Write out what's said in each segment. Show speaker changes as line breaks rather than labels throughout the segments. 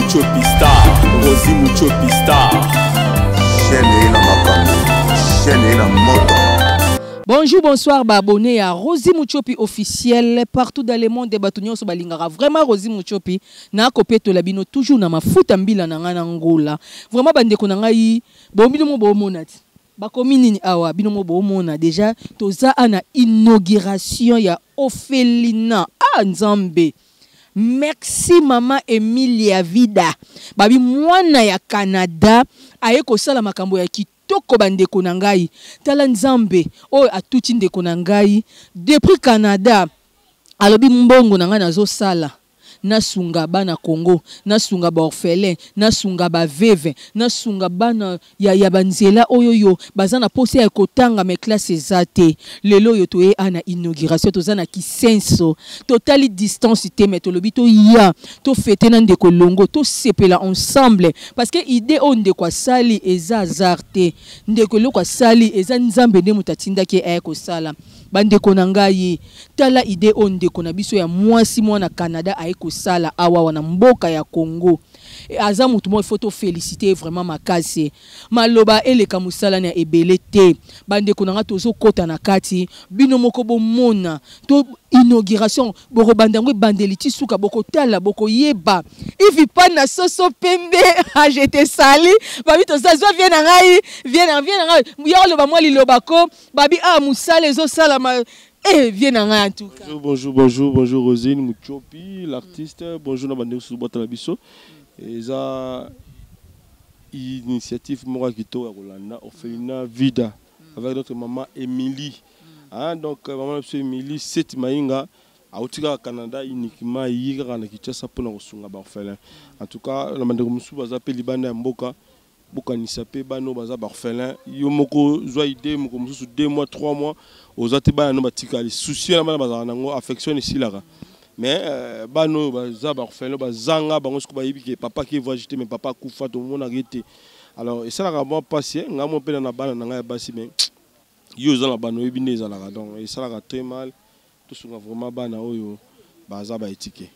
Muchopi Star, Rosie Muchopi Star.
Chaîne na makambo, chaîne na moto.
Bonjour, bonsoir, abonnés à Rosie Muchopi officiel partout dans le monde. Débatunion sur balingara vraiment Rosie Muchopi na kopé to labino toujours na mafuta mbila na ngana ngola. Vraiment bande ko ngai bomino mo bomonati. Ba komini awa bino mo bomona déjà toza ana inauguration ya Ophelina Nzambe. Merci maman Emilia Vida. Babi mwana ya Canada aye ko sala makambo ya kitoko bandeko na ngai. Tala Nzambe o atuti ndeko na ngai depuis Canada. Alobi mbongo na ngai nazo sala. Nasunga bana Congo, nasunga ba orphelin, nasunga ba veve, nasunga bana ya banzela oyoyo bazana pose ya kotanga me classe ezate. Lelo yo toye ana inauguration tozana kisenso, totali distance te metolobi to ya, to fete na ndeko longo, to sepela ensemble parce que idée on de kwa sali eza azarte, ndeko lo kwa sali eza Nzambe nde mutatinda ke ayeko sala. Bandeko na ngai tala idée on ndeko na biso ya mwasi mwana Canada ayeko sala awa wana mboka ya Congo. Aza mutu mo photo féliciter vraiment makasi. Maloba eleka musala na ebele te. Bandeko na nga tozo kota na kati bino moko bomona to inauguration boko bandangwe bandeliti suka boko tala boko yeba. Ivi pa na soso pembe a j'étais sali. Babi to ça vient na ngai, vient na ngai. Ya loba moi lilobako babi musala ezo sala ma viens en tout cas.
Bonjour Rosine Muchopi, l'artiste. Bonjour Nabandeko Subata Labiso. Et ça, initiative Mora Kito à Rolanda, Ophelina Vida, avec notre maman Émilie. Donc, maman Émilie, 7 Maïnga, à Outika Canada, uniquement, hier, à Nakitcha, pour nous soutenir orphelin. En tout cas, Nabandeko Musuba Zapé Libanais Mboka. Boka nisapé bano baza orphelin yo moko zwa idée moko mususu 2 mois 3 mois ozate bana no batika les soucis na bana baza nango affection ici là mais bano baza orphelin bazanga bango siko bayibi ke papa qui va jeter mais papa kufa to mona rete alors et ça la vraiment passé ngamo pe na bana nanga basi mais yo za na bano yebine za la donc et ça la très mal tout ce vraiment bana oyo baza ba étiquette.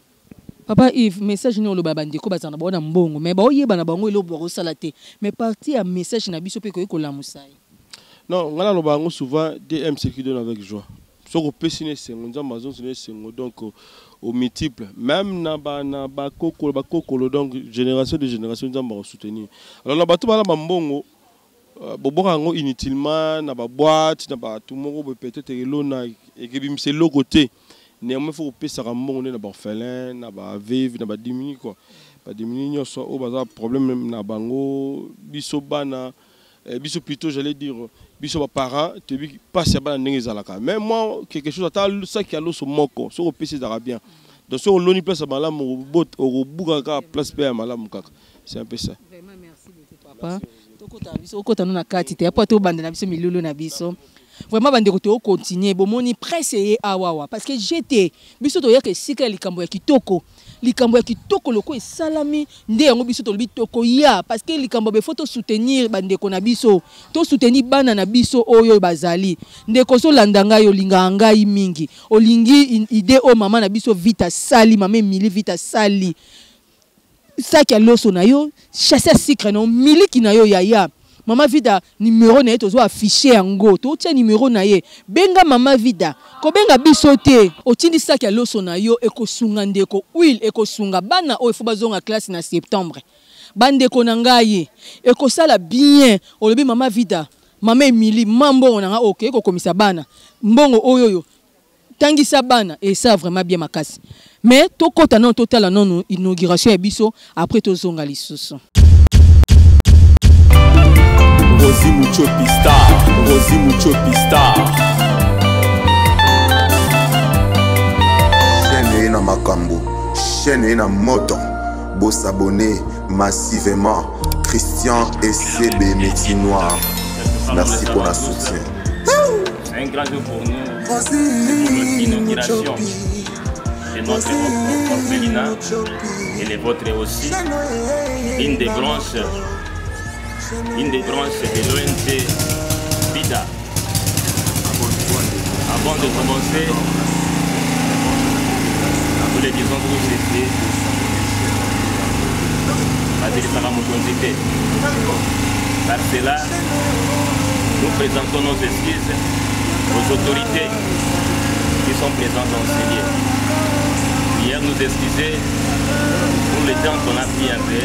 Papa Yves, message ni oloba bandeko bazana bona mbongo mais ba oyeba na bango elo boro salate mais parti à message na biso pe ko la musai.
Non, ngala loba ngo souvent DM c'est qui donne avec joie. Soko pesine sengo nzamba zo sine sengo donc au multiple même na ba kokolo donc génération de génération nzamba ko soutenir. Alors na bato bala mbongo boboka ngo inutilement na ba boîte na ba tout moko peut-être elona et que bim c'est l'autre côté. Néanmoins, il faut que ça remonte na orphelin, na ba veuve, na ba diminuer quoi. Ba diminuer soit au bazar problème na bango, biso bana, biso plutôt j'allais dire biso ba parents, te bi passe ba na ngezalaka. Mais moi quelque chose ata ça qui a l'eau sur moko, sur au PC d'arabien. Donc sur l'oni place mala mo bot au buka place pa mala mukaka. C'est un peu ça.
Vraiment merci beaucoup papa. Tokota biso okota na kati te apo to banda na biso milulu na biso. Vraiment bandeko to continuer bomoni presse ye awawa parce que j'étais biso to yaka sika likambo ya kitoko loko esalami nde yango biso to lobi toko ya parce que likambo be faut to soutenir bandeko na biso to soutenir bana na biso oyo bazali ndeko so landanga yo linga ngai mingi olingi idée o mama na biso vita sali mama Emily vita sali saki loso na yo chasser secret no miliki na yo ya Mama Vida numéro na ye tozo affiché yango to tia numéro na ye benga mama Vida ko benga biso te otindi saki ya loso na yo ekosunga ndeko huile ekosunga bana o efo bazonga classe na septembre bandeko na ngai ekosala bien olobi mama Vida mama Emily mambo na nga OK ekokomisa bana mbongo oyoyo tangisa bana et ça vraiment bien makasi mais to kota non total non inauguration ya biso après tozonga lisusu.
Rosie Muchopi Star, Rosie Muchopi Star.
Chaîne na makambo, chaîne na moto. Beau s'abonner massivement. Christian et CB Métier Noir. Merci pour la soutien.
C'est un grand jour pour nous. C'est pour notre inauguration. C'est notre orphelinat et les vôtres aussi. Une des branches de l'ONG Vida. Avant de commencer, nous les disons que c'était azelisaka mokonzi te. Par cela, nous présentons nos excuses aux autorités qui sont présentes dans ce lieu. Hier, nous excuser pour le temps qu'on a pris un peu.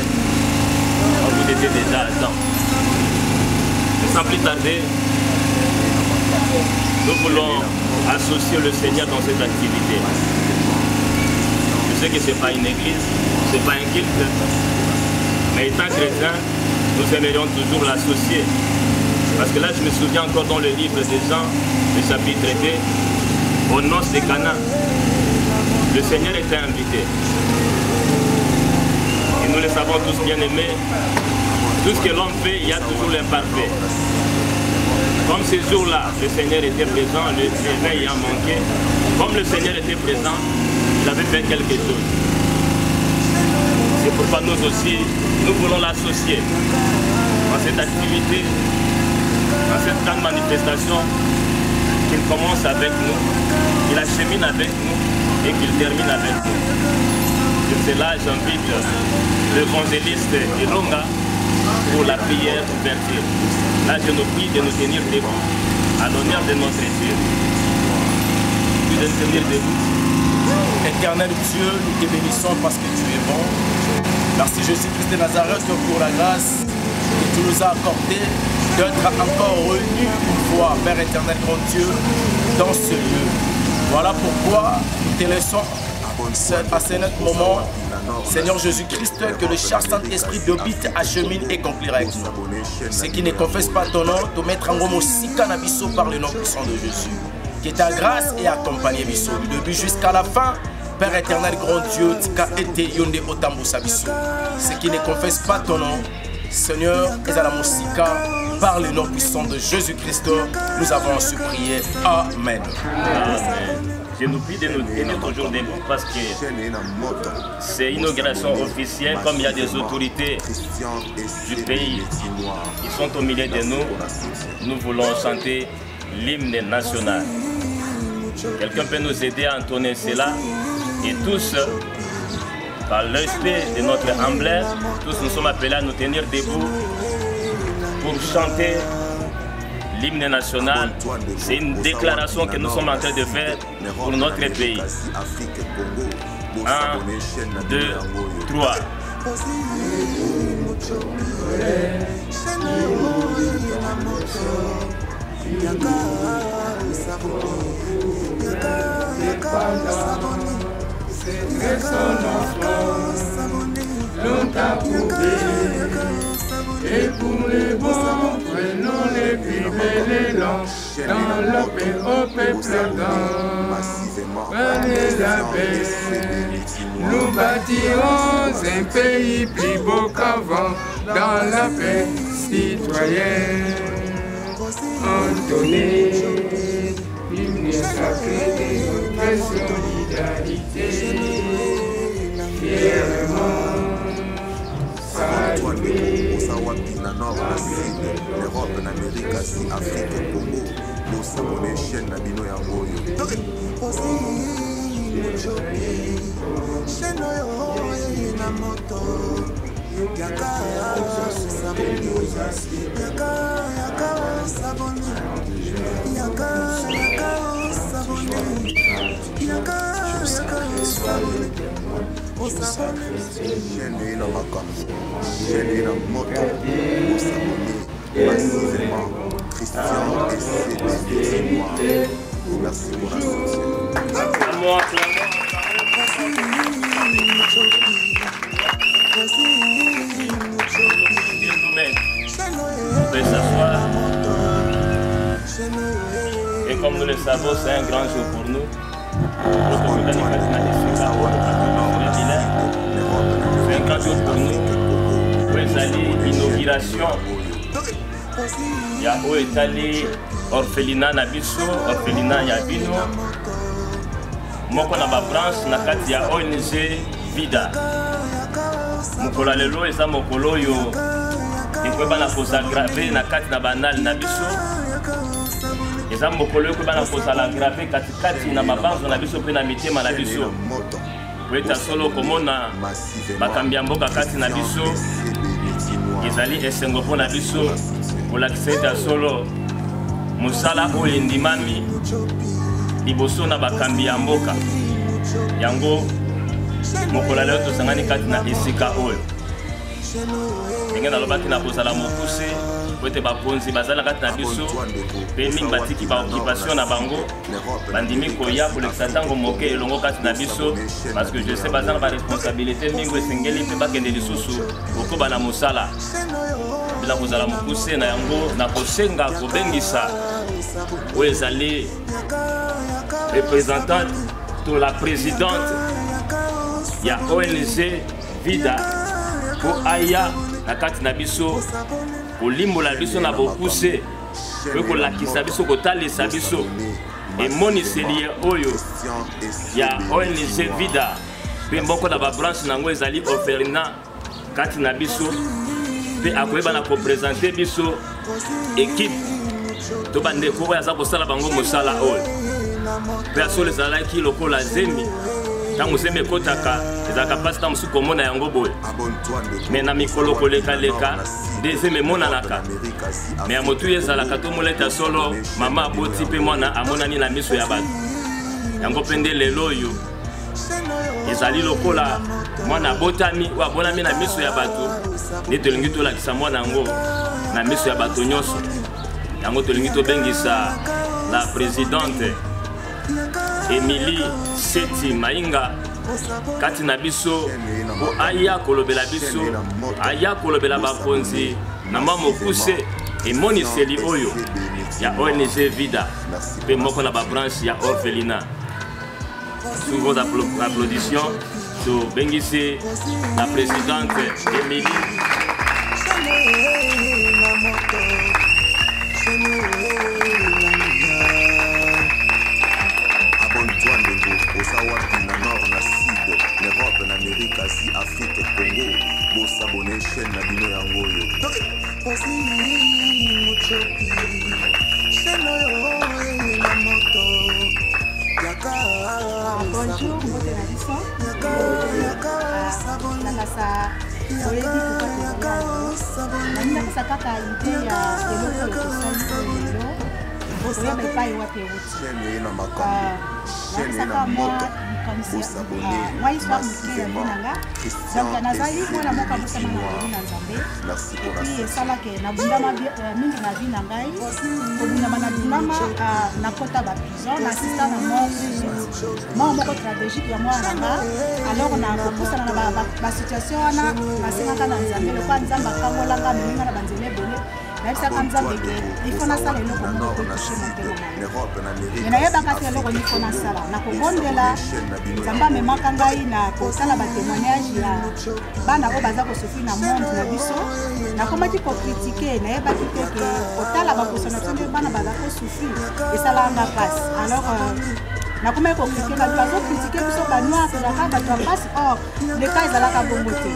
On vous était déjà à temps. Sans plus tarder, nous voulons associer le Seigneur dans cette activité. Je sais que ce n'est pas une église, ce n'est pas un culte, mais étant chrétien, nous aimerions toujours l'associer. Parce que là, je me souviens encore dans le livre des Jean, le chapitre 2, aux noces de Cana, le Seigneur était invité. Et nous le savons tous bien aimés, tout ce que l'homme fait, il y a toujours l'imparfait. Comme ces jours-là, le Seigneur était présent, le réveil a manqué. Comme le Seigneur était présent, il avait fait quelque chose. C'est pourquoi nous aussi, nous voulons l'associer dans cette activité, dans cette grande manifestation qu'il commence avec nous, qu'il achemine avec nous et qu'il termine avec nous. Pour cela, j'invite l'évangéliste Ilonga pour la prière d'ouverture. Là, je nous prie de nous tenir debout à l'honneur de notre Dieu. Puis de nous tenir debout.
Éternel Dieu, nous te bénissons parce que tu es bon. Merci Jésus-Christ de Nazareth pour la grâce que tu nous as accordée d'être encore réunis une fois, Père éternel, grand Dieu, dans ce lieu. Voilà pourquoi nous te laissons à ce net moment, Seigneur Jésus-Christ, que le cher Saint-Esprit d'Obit achemine et accomplit avec nous. Ceux qui ne confessent pas ton nom, te mettre en gomme aussi cannabiso par le nom puissant de Jésus. Que ta grâce ait accompagné Bisso du début jusqu'à la fin. Père éternel, grand Dieu, tika ete yonde otambo sabiso. Ceux qui ne confessent pas ton nom, Seigneur, Ezalamosika, par le nom puissant de Jésus-Christ, nous avons su prier. Amen.
Amen. Je nous prie de nous tenir toujours debout parce que c'est une inauguration officielle, comme il y a des autorités du pays qui sont au milieu de nous. Nous voulons chanter l'hymne national. Quelqu'un peut nous aider à entonner cela et tous, par l'aspect de notre emblème, tous nous sommes appelés à nous tenir debout pour chanter l'hymne national. C'est une déclaration que nous sommes en train de faire pour notre pays. 1, 2, 3.
Et pour les bons, prenons les vivres et les langues, dans le paix au peuple dans. Prenez la paix, nous bâtirons un pays plus beau qu'avant, dans la paix citoyenne. Entonnez l'hymne sacré de notre solidarité, fièrement.
l'Europe, l'Amérique, l'Afrique, Congo, nous sommes les chaînes Nabino Yangoyo. Chaîne na makambo, chaîne na moto, nous sommes massivement Christian et c'est merci pour la soutien.
Vous pouvez s'asseoir. Et comme nous le savons, c'est un grand jour pour nous. C'est un grand jour pour nous. Vous allez l'inauguration. Il y a où est allé orphelinat Nabiso, orphelinat Yabino. Moi, on a ma branche, na kati ya ONG Vida. Mokolo lelo eza mokolo yo ekoyeba na kosagrave na kati na banal na biso. Eza mokolo ekoyeba na kosagrave katikati na mabanzo na biso mpe na mitema na biso. Po eta solo komona bakambi ya mboka kati na biso ezali esengo mpona biso kolakisa ete solo mosala oyo endimami liboso na bakambi ya mboka yango mokolo leo tosangani kati na esika oyo ndenge nalobaki na kozala mokuse po ete bakonzi bazala kati na biso mpe mingi batiki baoccupation na bango bandimi koya kolekisa ntango moke elongo kati na biso parce que je sais baza na baresponsabilité mingi esengeli mpe bakende lisusu kokoba na mosala bila kozala mokuse na yango na kosenga kobengisa oyo ezali représentante to la présidente ya ONG Vida po aya na kati na biso kolimbola biso na bokuse po kolakisa biso kotalisa biso emoniseli oyo ya ONG Vida mpe mboko na babranche nango ezali oferina kati na biso mpe akoyeba na kopresente biso ekipe to bandeko oyo aza kosala bango mosala oyo mpe asolo ezalaki lokola zemi ntango zemi ekotaka ezalaka mpasi ntango mosusu komona yango boye me na mikolo kolekaleka nde zemi emonanaka me ya motuya ezalaka tomoleta solo mama aboti mpe mwana amonani na miso ya bato yango mpe nde lelo oyo ezali lokola mwana abotami oyo abonami na miso ya bato nde tolingi tolakisa mwana yango na miso ya bato nyonso yango tolingi tobengisa la présidente Emily Seti Mainga kati na biso po aya kolobela biso aya kolobela bakonzi na mwa mokuse emoniseli oyo ya ONG Vida mpe moko na babranche ya orphelina. Sous vos applaudissements tobengisi la présidente Emily.
L'Amérique, Asie, Afrique, Congo, pour s'abonner à la chaîne Nabino Yangoyo.
Bonjour, moi histoire moke ya vinanga donc nazali mwana moka mosama na leli na nzambe epuis esalake nabundama mingi na vi na ngai kobundama nabundama nakota baprison na assista na mort moko stratégique ya mwana nanga alors nakopusana na basituation wana nasengaka na nzambe lokwa nzambe akangolanga meminga na banzela ebele nayebisaka nzambe ke ifo nasala eloko moko kotushe motema na ye me nayebaka te eloko nifo nasala nakobondela nzambe amemaka ngai na kosala batémoignage ya bana oyo baza kosufri na monde na biso nakomaki kokritike nayebaki te ke kotala baposo na biso nde bana baza kosufri esalanga mpasi alors nakomaki kokritike bato bazokritike biso banoir ezalaka bato ya mpasi or leka ezalaka bongo te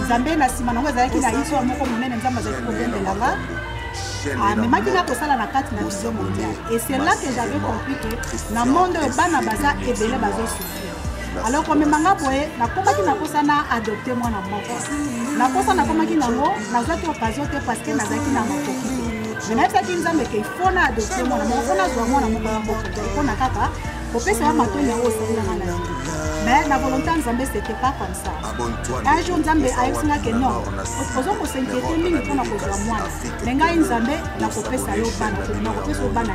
nzambe na nsima nango ezalaki na histoire moko monene nzambe azalaki kobondelanga amemaki nga kosala na kati na vision mondiale et c'est là que j'avais compris que na monde oyo bana baza ebele bazosufrir alors komemanga boye nakomaki nakosana adopte mwana moko nakosa nakomaki nango nazwaki occasion te parce que nazalaki na makoki te me nayebisaki nzambe ke ifo na adopte mwana moko fo nazwa mwana moko ya mboka ifo na kaka kopesa matoni yango osalelanga na vie mais na volonté nzambe c'était pas comme ça un jour nzambe ayebisinga ke non ozo kosinquiété mingi mpona kozwa mwana me ngai nzambe nakopesa yo bana nakopesa yo bana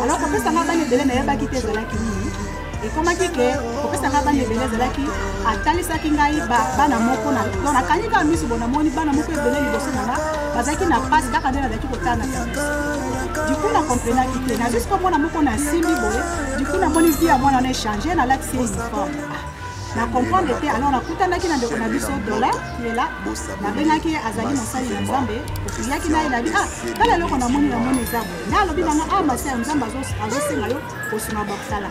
alors kopesanga bana ebele nayebaki te ezalaki nini ekomaki ke kopesanga bana ebele ezalaki atalisaki ngai bana moko don nakangi kaka miso bo namoni bana moko ebele liboso nanga bazalaki na pasi kaka nde nazalaki kotala na biso du coup nakomprenaki te nazwi siko mwana moko na simbi boye du coup namoni vie ya mwana wana échange nalakisi ye uniforme na comprendre te alors nakutanaki na ndeko na biso dollar lela nabengaki azali mosali na nzambe okiliaki naye nabi tala eloko namoni eza boye na alobi nanga masi ya nzambe azosenga yo kosunga bakosala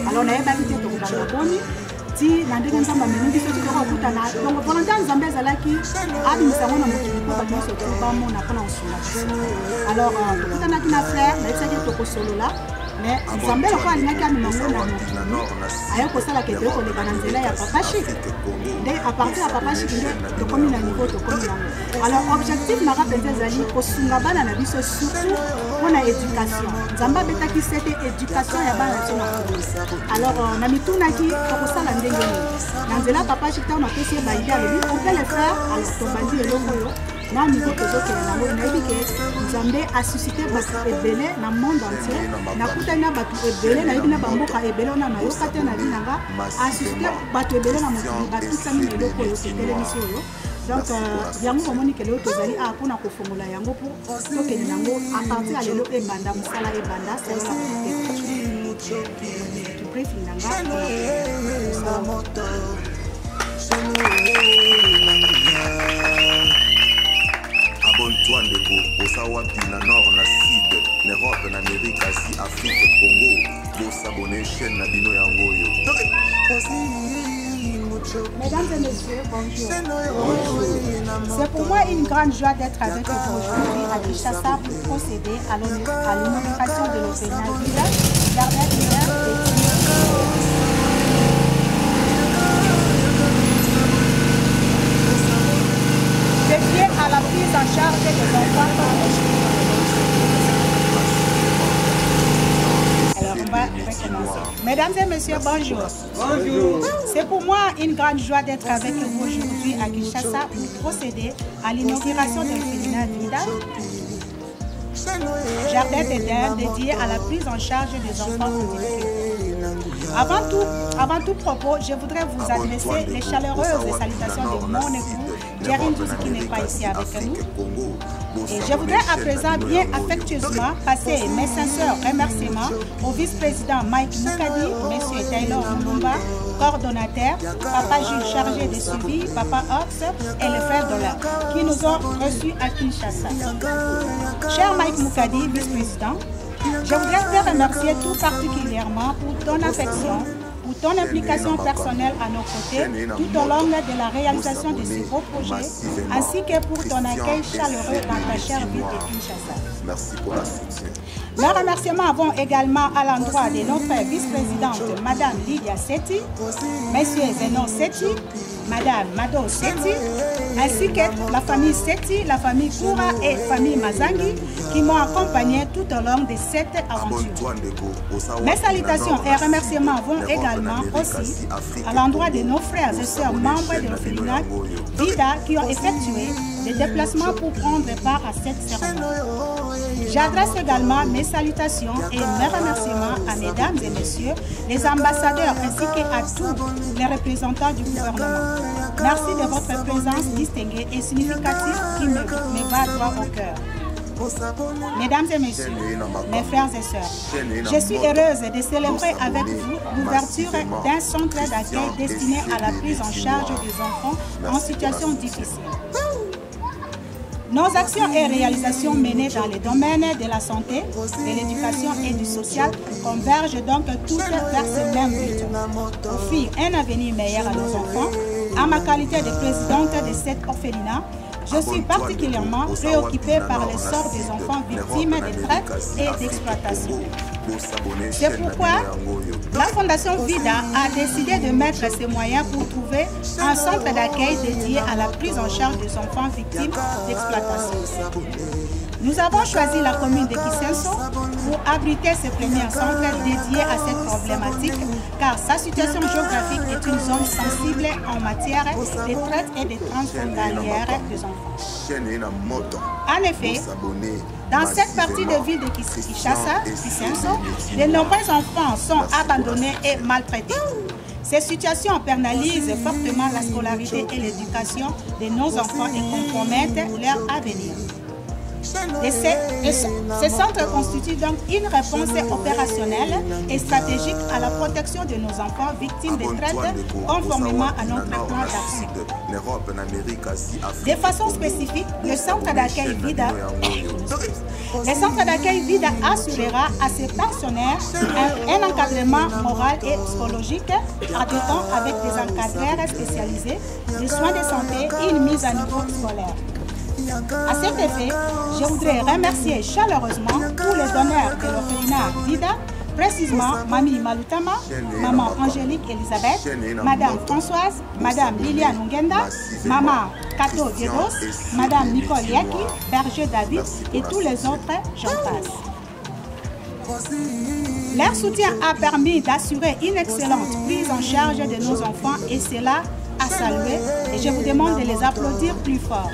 alors nayebaki te tokobanga boni ti na ndenge nzambe amemi biso ti tokokutana donc volonté ya nzambe ezalaki abimisango na mokili mpo bato nyonso to bamona mpona kosunga biso alors tokutanaki na frère nayebisaki tokosolola mais nzambe lokola alingaki amemango na mokili aye kosala kende koleka na nzela ya papa chik nde apartir ya papa chik nde tokomi na niveau tokomi nango. Alors objectif nanga mpenza ezali kosunga bana na biso surtout mpona éducation. Nzambe abetaki sete éducation ya bana biso na kolo. Alors na mitunaki tokosala ndenge nini na nzela papa chik ntango napesi ye baide alobi on peut le faire. Alors tobandi eloko oyo na niveau tozokende nango nayebi ke nzambe asuscite bato ebele na monde entier nakutani na bato ebele nayebi na bamboka ebele ona nayoka te na vie nanga asuscite bato ebele na mokili batusami na eloko oyo totelemisi oyo. Donc yango bomoni ke lelo tozali mpona kofongola yango mpo tokende nango a partir ya lelo ebanda mosala ebanda solola tuprefili nanga.
Abonne-toi ndeko, bosa wapi na nord na sud, na Europe na Amérique, Asie, Afrique, Congo, bosa abonner chaîne na bino yango yo.
Mesdames et messieurs, bonjour. C'est pour moi une grande joie d'être avec vous aujourd'hui à Kinshasa pour procéder à l'inauguration de l'Opéra Vida, jardin d'hiver dédié à la prise en charge des enfants. Alors on va recommencer. Mesdames et messieurs, bonjour. Bonjour. C'est pour moi une grande joie d'être avec vous aujourd'hui à Kinshasa pour procéder à l'inauguration de l'Opéra Vida, jardin d'Éden dédié à la prise en charge des enfants en difficulté. Avant tout propos, je voudrais vous adresser les chaleureuses salutations de mon époux, Jerry Ndouzi, qui n'est pas ici avec nous. Et je voudrais à présent bien affectueusement passer mes sincères remerciements au vice-président Mike Mukadi, M. Taylor Mulumba, coordonnateur, Papa Jules chargé de suivi, Papa Ox et le frère Dollar, qui nous ont reçus à Kinshasa. Cher Mike Mukadi, vice-président, je voudrais te remercier tout particulièrement pour ton affection, pour ton implication personnelle à nos côtés tout au long de la réalisation de ce beau projet, ainsi que pour ton accueil chaleureux dans ta chère ville de Kinshasa.
Merci pour la soutien.
Nos remerciements vont également à l'endroit de notre vice-présidente, Madame Lydia Setti, Monsieur Zenon Setti, Madame Mado Setti, ainsi que la famille Setti, la famille Koura et la famille Mazangi qui m'ont accompagné tout au long de cette aventure. Mes salutations et remerciements vont également aussi à l'endroit de nos frères et sœurs membres de l'Opéra Vida qui ont effectué des déplacements pour prendre part à cette cérémonie. J'adresse également mes salutations et mes remerciements à mesdames et messieurs, les ambassadeurs ainsi qu'à tous les représentants du gouvernement. Merci de votre présence distinguée et significative qui me va droit au cœur. Mesdames et messieurs, mes frères et sœurs, je suis heureuse de célébrer avec vous l'ouverture d'un centre d'accueil destiné à la prise en charge des enfants en situation difficile. Nos actions et réalisations menées dans les domaines de la santé, de l'éducation et du social convergent donc toutes vers ce même but. Offrir un avenir meilleur à nos enfants. En ma qualité de présidente de cet orphelinat, je suis particulièrement préoccupée par le sort des enfants victimes de traite et d'exploitation. C'est pourquoi la Fondation Vida a décidé de mettre ses moyens pour trouver un centre d'accueil dédié à la prise en charge des enfants victimes d'exploitation. Nous avons choisi la commune de Kisenso pour abriter ce premier centre dédié à cette problématique car sa situation géographique est une zone sensible en matière de traite et de transfrontalière des enfants. En effet, dans cette partie de ville de Kinshasa, Kisenso, de nombreux enfants sont abandonnés et maltraités. Ces situations pénalisent fortement la scolarité et l'éducation de nos enfants et compromettent leur avenir. Ce centre constitue donc une réponse opérationnelle et stratégique à la protection de nos enfants victimes de traite conformément à notre plan d'action. De façon spécifique, le centre d'accueil Vida assurera à ses pensionnaires un encadrement moral et psychologique adéquat avec des encadreurs spécialisés, des soins de santé et une mise à niveau scolaire. À cet effet, je voudrais remercier chaleureusement tous les donneurs de l'orphelinat Vida précisément Mamie Malutama, Maman Angélique Elisabeth, Madame Françoise, Madame Liliane Ngenda, Maman Kato Diedos, Madame Nicole Yaki, Berger David et tous les autres, j'en passe. Leur soutien a permis d'assurer une excellente prise en charge de nos enfants et c'est là à saluer et je vous demande de les applaudir plus fort.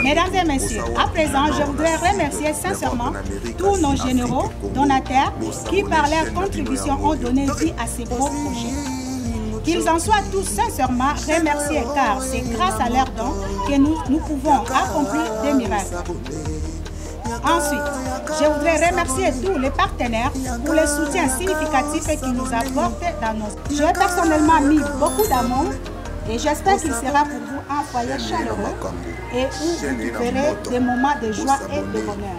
Mesdames et messieurs, à présent, je voudrais remercier sincèrement tous nos généraux, donataires qui par leur contribution ont donné vie à ces beaux projets. Qu'ils en soient tous sincèrement remerciés car c'est grâce à leurs dons que nous pouvons accomplir des miracles. Ensuite, je voudrais remercier tous les partenaires pour le soutien significatif qu'ils nous apportent dans nos... J'ai personnellement mis beaucoup d'amour et j'espère qu'il sera pour vous un foyer chaleureux et où vous verrez des moments de joie et de bonheur.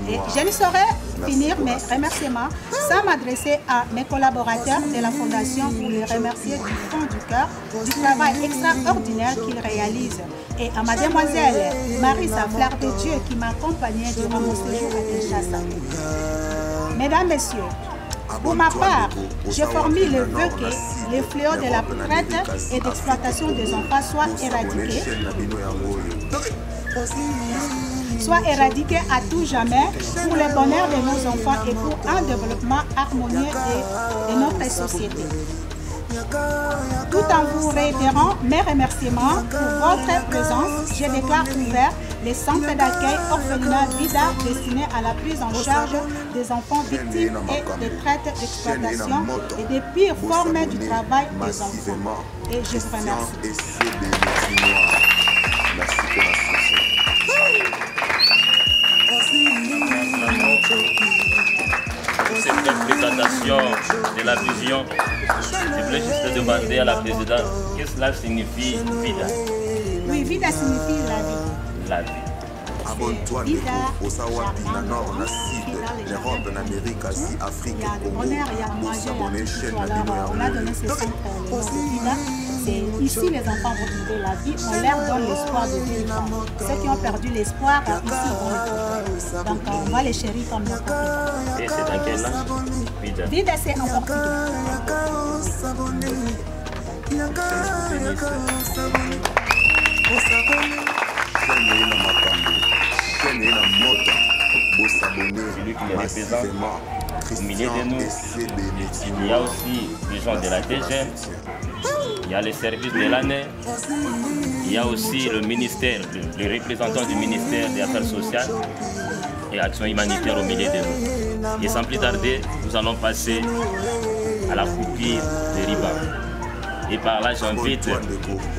Et je ne saurais finir mes remerciements sans m'adresser à mes collaborateurs de la Fondation pour les remercier du fond du cœur du travail extraordinaire qu'ils réalisent et à mademoiselle Marisa Fleur de Dieu qui m'a accompagnée durant mon séjour à Kinshasa. Mesdames, Messieurs, pour ma part, je formule le vœu que les fléaux de la traite et d'exploitation des enfants soient éradiqués à tout jamais pour le bonheur de nos enfants et pour un développement harmonieux de notre société. Tout en vous réitérant mes remerciements pour votre présence, je déclare ouvert les centres d'accueil orphelinat Vida destinés à la prise en charge des enfants victimes et des traites d'exploitation et des pires formes du travail des enfants. Et je vous remercie.
Cette présentation de la vision, je voulais juste demander à la présidente qu'est-ce que cela signifie Vida.
Oui, Vida signifie la vie.
La vie.
Abonne-toi au Sawapi, na Nord, na Sud, l'Europe, l'Amérique, Asie, Afrique, Congo.
On a donné ce centre Vida. C'est ici les enfants vont trouver la vie. On leur donne l'espoir de vivre. Ceux qui ont perdu l'espoir, ici vont le trouver. Donc on va les chérir comme nos compétents.
Et c'est dans quelle langue? Vida.
Vida, c'est en portugais.
Celui qui les représente au milieu de nous. Il y a aussi les gens de la DGM, il y a les services de l'année, il y a aussi le ministère, les représentants du ministère des Affaires sociales et Action humanitaire au milieu de nous. Et sans plus tarder, nous allons passer à la coupure de riba. Et par là, j'invite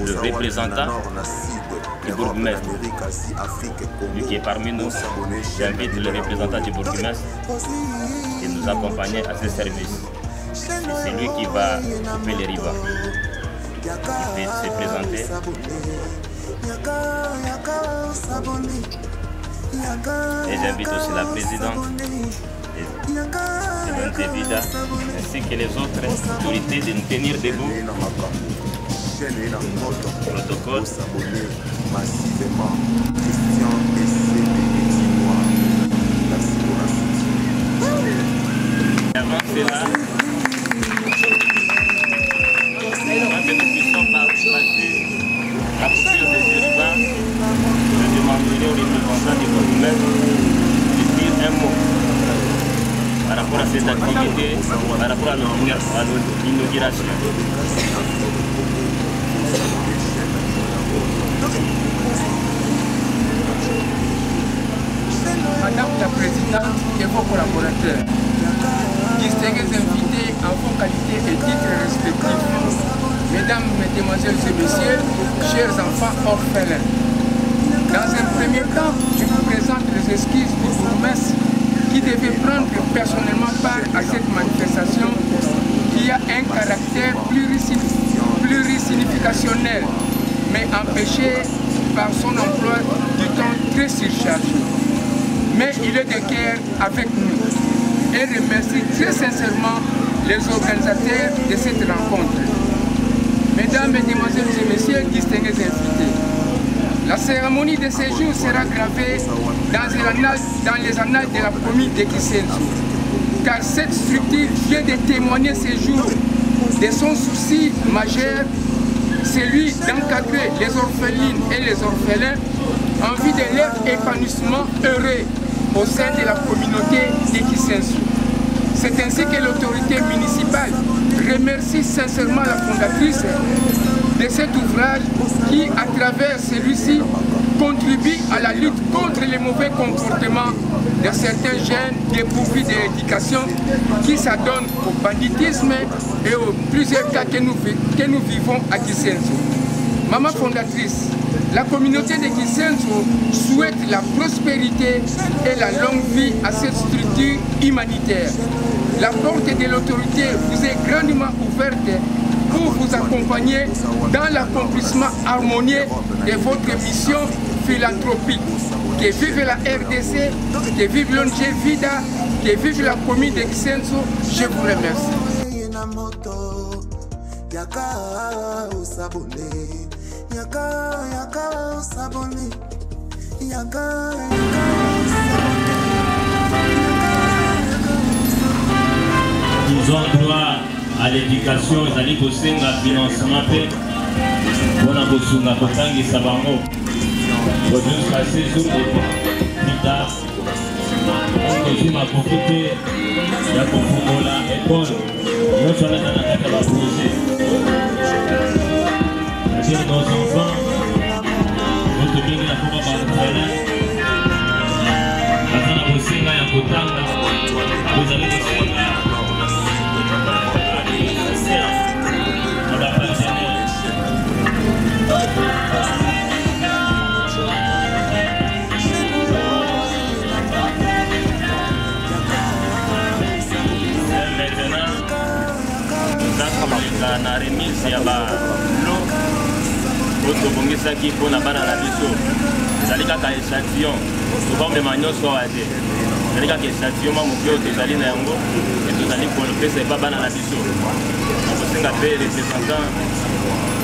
le représentant du bourgmestre, lui qui est parmi nous. J'invite le représentant du bourgmestre de nous accompagner à ce service. C'est lui qui va couper les rivas. Il peut se présenter. Et j'invite aussi la présidente de Vida, ainsi que les autres autorités de nous tenir debout. Protocole. Avant cela, avant que nous puissions passer la coupure des urbains, je demanderai aux représentants du gouvernement de dire un mot par rapport à cette activité, par rapport à l'inauguration.
Madame la Présidente et vos collaborateurs, distingués invités en vos qualités et titres respectifs, Mesdames, Mesdemoiselles et Messieurs, chers enfants orphelins, dans un premier temps, je vous présente les esquisses du bourgmestre qui devait prendre personnellement part à cette manifestation qui a un caractère plurisignificationnel, mais empêché par son emploi du temps très surchargé. Mais il est de cœur avec nous et remercie très sincèrement les organisateurs de cette rencontre. Mesdames, Mesdemoiselles et Messieurs, distingués invités, La cérémonie de séjour sera gravée dans les annales de la commune de Kisenzo, car cette structure vient de témoigner ce jour de son souci majeur, celui d'encadrer les orphelines et les orphelins en vue de leur épanouissement heureux au sein de la communauté de Kisenzo. C'est ainsi que l'autorité municipale remercie sincèrement la fondatrice de cet ouvrage qui, à travers celui-ci, contribue à la lutte contre les mauvais comportements de certains jeunes dépourvus de l'éducation qui s'adonnent au banditisme et aux plusieurs cas que nous vivons à Kisenzo. Maman fondatrice, la communauté de Kisenzo souhaite la prospérité et la longue vie à cette structure humanitaire. La porte de l'autorité vous est grandement ouverte pour vous accompagner dans l'accomplissement harmonieux de votre mission philanthropique. Que vive la RDC, que vive l'ONG Vida, que vive la commune de Kisenzo. Je vous remercie.
Ils ont droit à l'éducation, ils allaient poser un financement pour la Bosunga, pour Tangi Sabango. Pour nous passer sur les Vita, on m'a profité, il y a pour la école, nous sommes dans la projet. C'est-à-dire nos enfants, votre bien la forme par le terrain, la Bosunga et Kotanga, vous avez des na remise ya balo oyo tobongisaki mpona bana na biso ezali kaka échantillon tobamema nyonso awa te ezali kaka échantillon mwa moke oyo tozali na yango e tozali kopesa epa bana na biso nakosenga mpe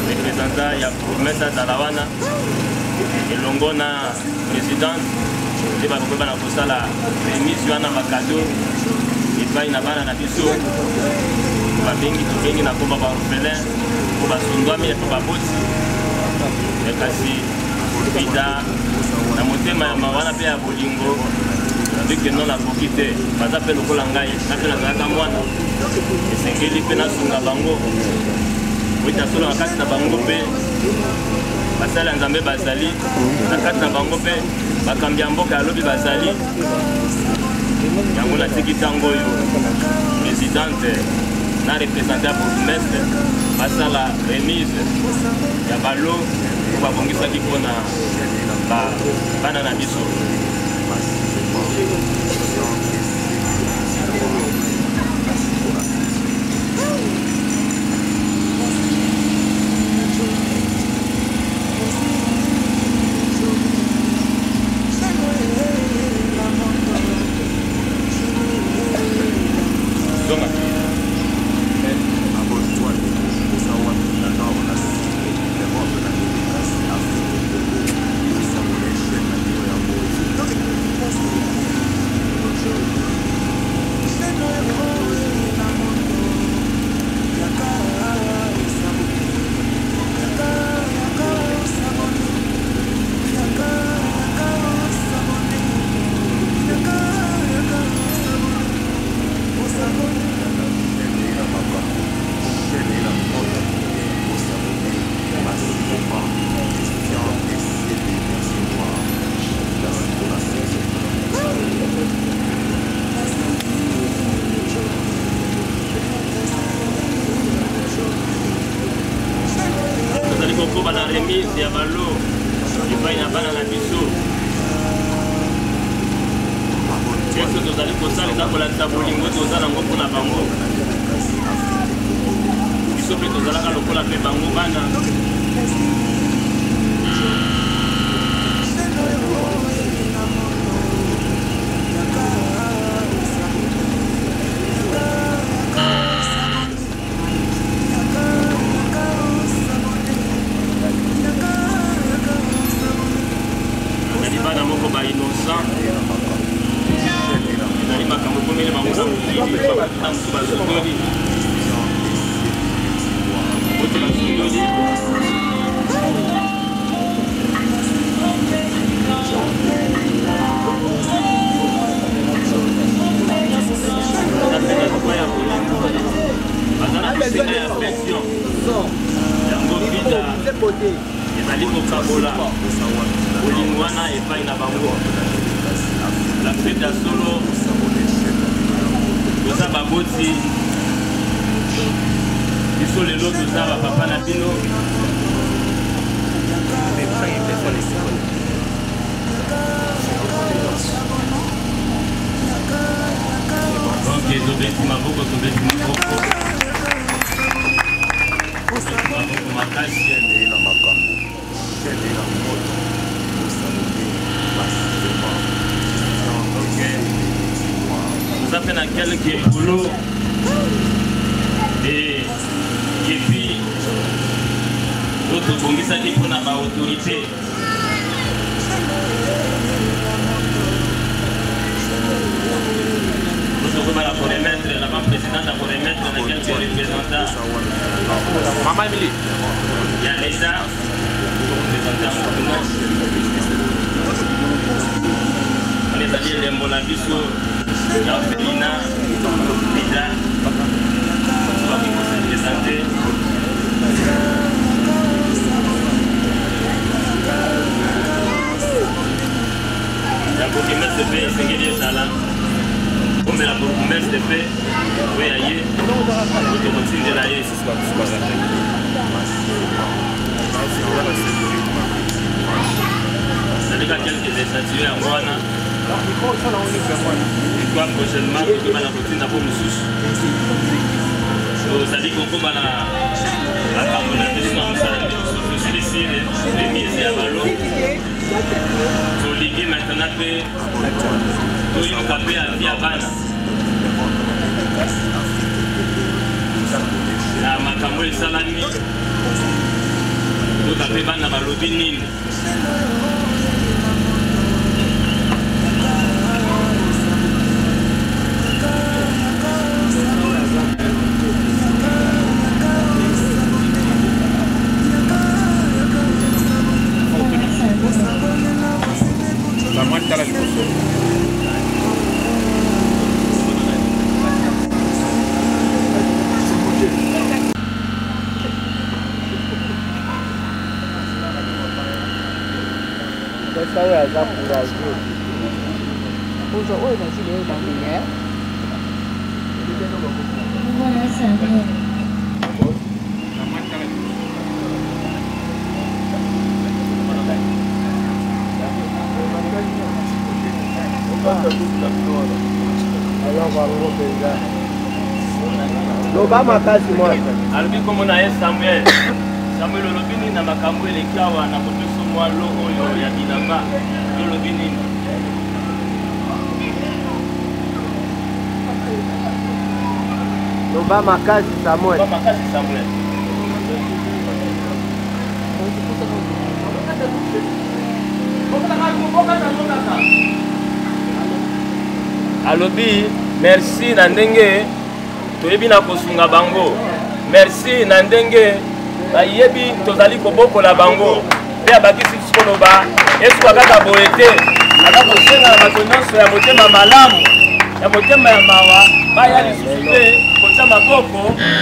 représentant ya promese azala wana elongo na présidente nde bakoki bana kosala remise wana bakado epai na bana na biso tobengi na komba baorphelin po basundwami po baboti kasi Vida na motema ya wana mpe ya bolingo vike non nakoki te baza mpe lokola ngai na mpe nazalaka mwana esengeli mpe nasunga bango oita solo na kati na bango mpe basali ya nzambe bazali na kati na bango mpe bakambi ya mboka yalobi bazali yango natiki ntango oyo présidente na représenté ya bourgmestre basala remise ya balo po babongisaki mpona bana na biso. La remise ya balo epai na bana na biso nyonso tozali kosala eza kolakisa bolingo toza nango mpona bango biso mpe tozalaka lokola mpe bango bana ezali kokabola bolingo wana epai na bango la fete ya solo toza baboti biso lelo toza bapapa na bino donc tobeti maboko tobeti maboko makasi
na makambo chaîne na moto bosaboné massivement
toza mpe na kelke likolo epuis oyo tobongisaki mpona baautorité tokobala koremettre na baprésidente akoremettre na quelques représentants
Mama Emily.
ya l'état tokorepresente yango kuna wana ezali elembo na biso ya felina ida bakoki korepresente ya bourgmestre mpe esengeli ezala ombela bourgmestre mpe oyo aye tokotindela ye zalika quelques échantillons yango wana ekwa prochainement tokobana kotinda mpo mosusu tozali kokóma na makambo na biso na mosala biso tosilisi remise ya balo tolingi maintenant mpe toyoka mpe avi ya bana na makambo esalami toyoka mpe bana balobi nini
loba makasi mwana
alobi kombo na ye samuel olobi nini na makambo eleki awa na kopeso mwa lo oyo ya bilamba olobi nini
loba makasi samuel
alobi merci na ndenge toyebi na kosunga bango merci na ndenge bayebi tozali kobokola bango mpe abakisi koloba esuka kaka boye te aza kosenga na bato nyonso ya motema malamu ya motema ya mawa baya lisusu te kotia maboko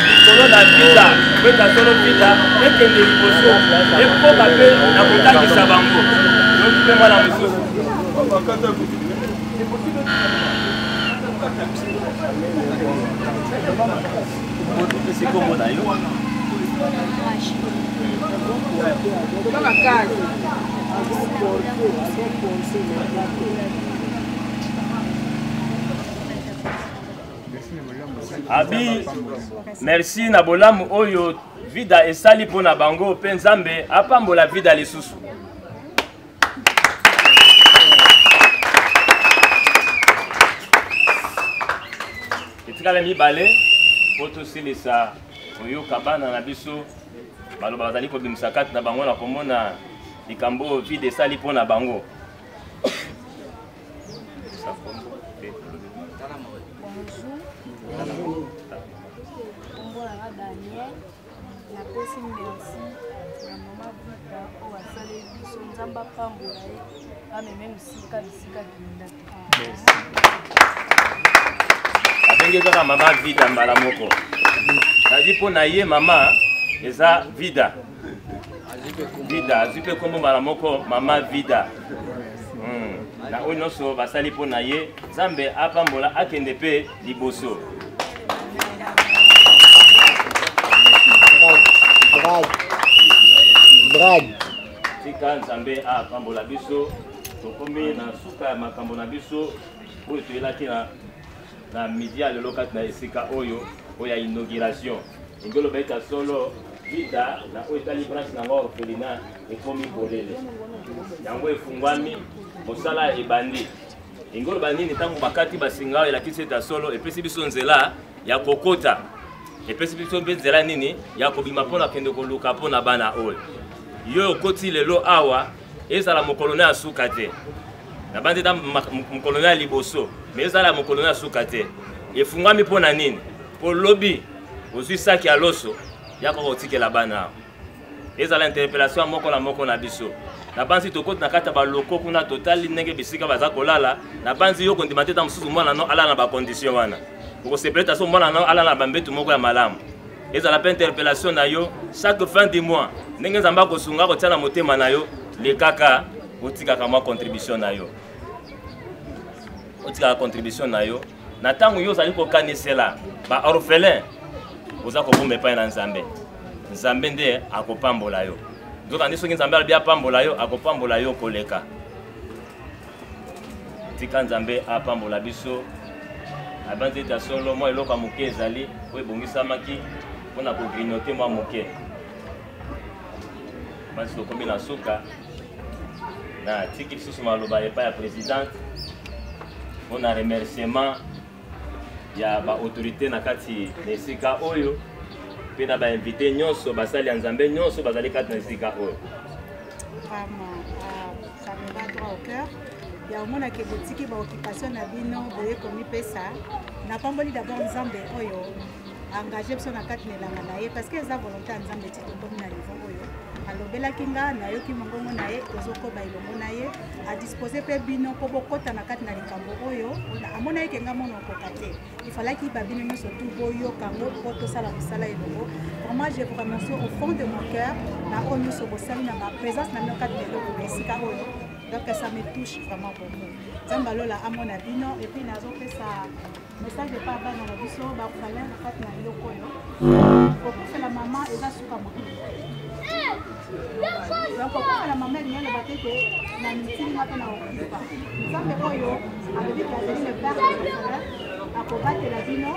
likolo na vita kweta solo vita ekende liboso ekoka mpe na kotangisa bango yoki mpe mwana mosusu abi merci na bolamu oyo vida esali mpona bango mpe nzambe apambola vida lisusu etikala mibale po tosilisa koyoka bana na biso baloba bazali kobimisa kati na bango na komona likambo vida esali mpona bango
Bonjour. Bonjour Daniel. Napesi merci na mama Vita o wasale biso nzamba pambola ye ameme musika bisika kinda.
Abenge kaka mama Vida mbala moko. Tadi po na ye mama eza Vida. Vida azupe kombo mbala moko mama Vida. Na oyo nyonso basali po na ye Nzambe apambola akende pe liboso. Brag. Tika Nzambe apambola biso tokomi na suka ya makambo na biso oyo toyelaki na midi ya lelo kati na esika oyo ya inauguration. Ingolo baita solo Vida na oyo etali branche nango orphelinat ekomi bolele. Yango efungwami mosala ebandi. Ingolo banini ntango bakati basinga elakisi eta solo epesi biso nzela ya kokota. Epesi biso nzela nini ya kobima mpona kende koluka mpona bana oyo. Yo okoti lelo awa ezala mokolona ya suka te. Na bandi ta mokolona ya liboso mais ezala mokolona ya suka te. Efungwami mpona nini? Po lobi ozwi saki ya loso ya kotikela bana. Ezala interpellation moko na moko na biso. Na banzi tokoti na kata baloko kuna totali ndenge bisika baza kolala na banzi yo kondima te ta mosusu mwana no ala na ba condition wana. Pour se prêter à son mwana no ala na bambetu moko ya malamu. Ezala pe interpellation na yo chaque fin du mois. Ndenge Nzamba ko sunga ko tsana motema na yo le kaka otikaka mwa contribution na yo. Otika contribution na yo. Na tango yo zali ko kanisela ba orphelin oza ko bombe pa na Nzambe. Nzambe nde akopambola yo. Nzoka ndiso Nzambe alibia pambola yo akopambola yo koleka. Tika Nzambe apambola biso. Abanzi ta solo moi eloko moke ezali oyo ebongisamaki mpona kogrignote mwa moke. Banzi tokomi na suka na tiki lisusu maloba epai ya présidente mpona remerciement ya baautorité na kati na esika oyo mpe na bainvité nyonso basali ya Nzambe nyonso bazali kati na esika oyo.
Ça me va droit au cœur. Il y a au moins que boutique occupation na bino boye komi pesa na pamboli d'abord Nzambe oyo engagé sur na kati na ngana ye parce que za volonté Nzambe ti tombomi na niveau oyo alobela kinga na yo ki mongongo na ye ozoko ba ilongo na ye a disposer pe bino ko bokota na kati na likambo oyo amona ye kenga mono kokate il fallait qu'il ba bino surtout boyo kango poto sala musala ilongo. Pour moi je vous remercie au fond de mon cœur na oyo so bosali na ma présence na no kati na esika oyo. Donc ça me touche vraiment beaucoup. Zambalola amona bino et puis nazo fait ça message de papa dans la biso ba fala na kati na loko yo. Pour que la maman eza suka mo. Donc pour que la maman ni le batte que na mitini mata na okipa. Zambe oyo avec la le père akobate la bino.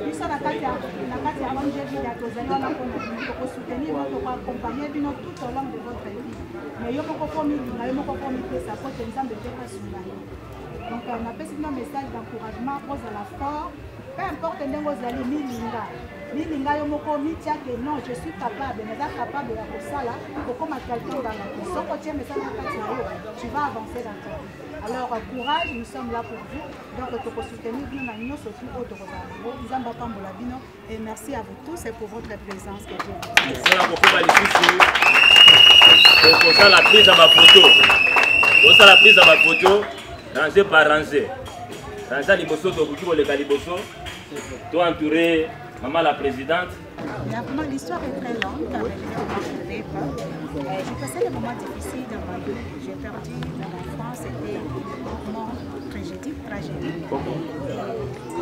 Biso na kati ya onje vida tozali wana mpona bino kosoutenir bino koaccompagner bino tout au long de votre vie. Mais yo moko komi linga yo moko komi pesa kote Nzambe mpe kosunga yo. Donc on appelle un message d'encouragement kozala fort. Peu importe ndenge ozali milinga yo moko mitia que non je suis capable mais capable ya kosala kokoma quelqu'un dans la vie. Soko tie message na kati na yo tu vas avancer dans ta vie. Alors courage, nous sommes là pour vous. Donc tu peux soutenir nous surtout au Nzamba pambola bino et merci à vous tous et pour votre présence que Dieu vous
bénisse. On la prise à ma photo. On la prise à ma photo. Rangé par rangé. Rangé liboso to buki boleka liboso. To entouré maman la présidente.
L'histoire est très longue car j'ai passé des moments difficiles dans ma vie. J'ai perdu mon enfant, c'était un moment tragédie.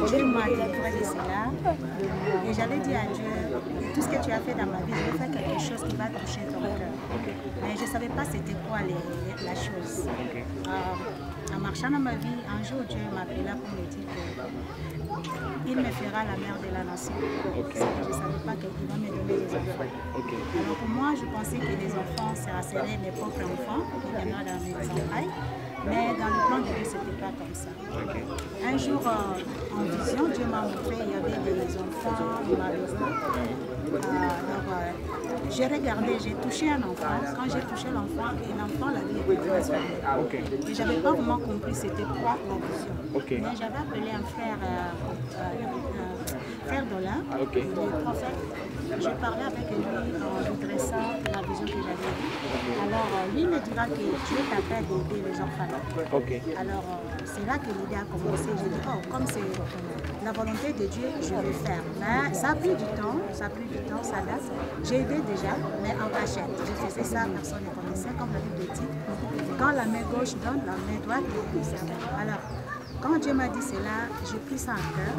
Dieu m'a délivré de cela et j'avais dit à Dieu, tout ce que tu as fait dans ma vie, je vais faire quelque chose qui va toucher ton cœur. Mais je ne savais pas c'était quoi la chose. En marchant dans ma vie, un jour Dieu m'a appelé là pour me dire qu'il me fera la mère de la nation. Je ne savais pas qu'il va me donner des enfants. Alors pour moi, je pensais que les enfants seraient mes propres enfants, qui viendront dans mes entrailles. Mais dans le plan de Dieu, ce n'était pas comme ça. Un jour, en vision, Dieu m'a montré qu'il y avait des enfants malheureux. J'ai regardé, j'ai touché un enfant. Quand j'ai touché l'enfant, la vie était transformée. Et je n'avais pas vraiment compris c'était quoi la vision. Mais j'avais appelé un frère Colin, le prophète. Je parlais avec lui en lui dressant la vision que j'avais eue. Alors, lui me dira que Dieu t'appelle d'aider les orphelins. Alors, c'est là que l'idée a commencé. Je dis, oh, comme c'est la volonté de Dieu, je vais faire. Mais ça a pris du temps, ça date. J'ai aidé déjà, mais en cachette. Je faisais ça, personne ne connaissait, comme la Bible dit. Quand la main gauche donne, la main droite donne. Alors, quand Dieu m'a dit cela, j'ai pris ça en cœur.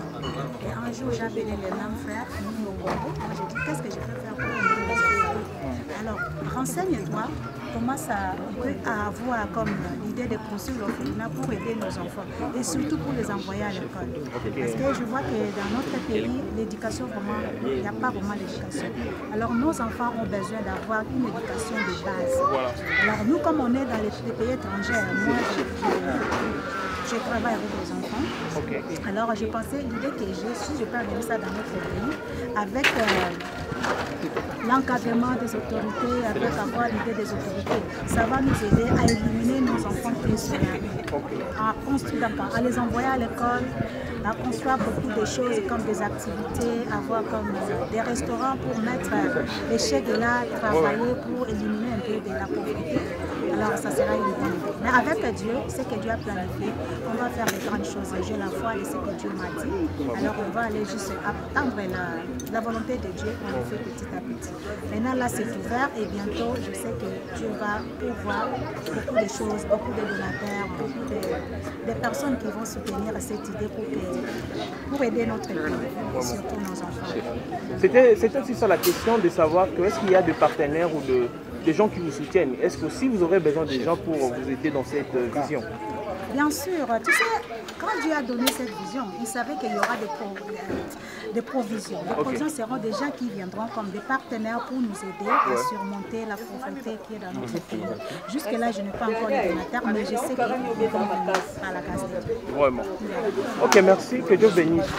Et un jour, j'ai appelé les mêmes frères, nous au Congo. Moi, j'ai dit, qu'est-ce que je peux faire pour aider les enfants? Alors, renseigne-toi, commence à avoir comme l'idée de construire l'orphelinat pour aider nos enfants. Et surtout pour les envoyer à l'école. Parce que je vois que dans notre pays, l'éducation, vraiment, il n'y a pas vraiment l'éducation. Alors, nos enfants ont besoin d'avoir une éducation de base. Alors, nous, comme on est dans les pays étrangers, moi, je travaille avec les enfants. Alors, j'ai pensé l'idée que j'ai, si je peux amener ça dans notre pays, avec l'encadrement des autorités, avec avoir l'idée des autorités, ça va nous aider à éliminer nos enfants qui sont à construire, à les envoyer à l'école, à construire beaucoup de choses comme des activités, avoir comme des restaurants pour mettre les chèques là, travailler pour éliminer un peu de la pauvreté. Alors ça sera une bonne idée. Mais avec Dieu, ce que Dieu a planifié, on va faire de grandes choses. J'ai la foi de ce que Dieu m'a dit. Alors on va aller juste attendre la volonté de Dieu, on le fait petit à petit. Maintenant là c'est ouvert et bientôt je sais que Dieu va pouvoir beaucoup de choses, beaucoup de donateurs, beaucoup de personnes qui vont soutenir cette idée pour aider notre pays et surtout nos enfants.
C'était aussi ça la question de savoir que est-ce qu'il y a des partenaires ou des gens qui vous soutiennent. Est-ce que si vous aurez besoin des gens pour vous aider dans cette vision?
Bien sûr, tu sais, quand Dieu a donné cette vision, il savait qu'il y aura des provisions. Les provisions seront des gens qui viendront comme des partenaires pour nous aider à surmonter la pauvreté qui est dans notre pays. Jusque-là, je n'ai pas encore les donateurs, mais je sais qu'ils vont venir à la grâce de Dieu.
Vraiment. Ok, merci. Que Dieu bénisse.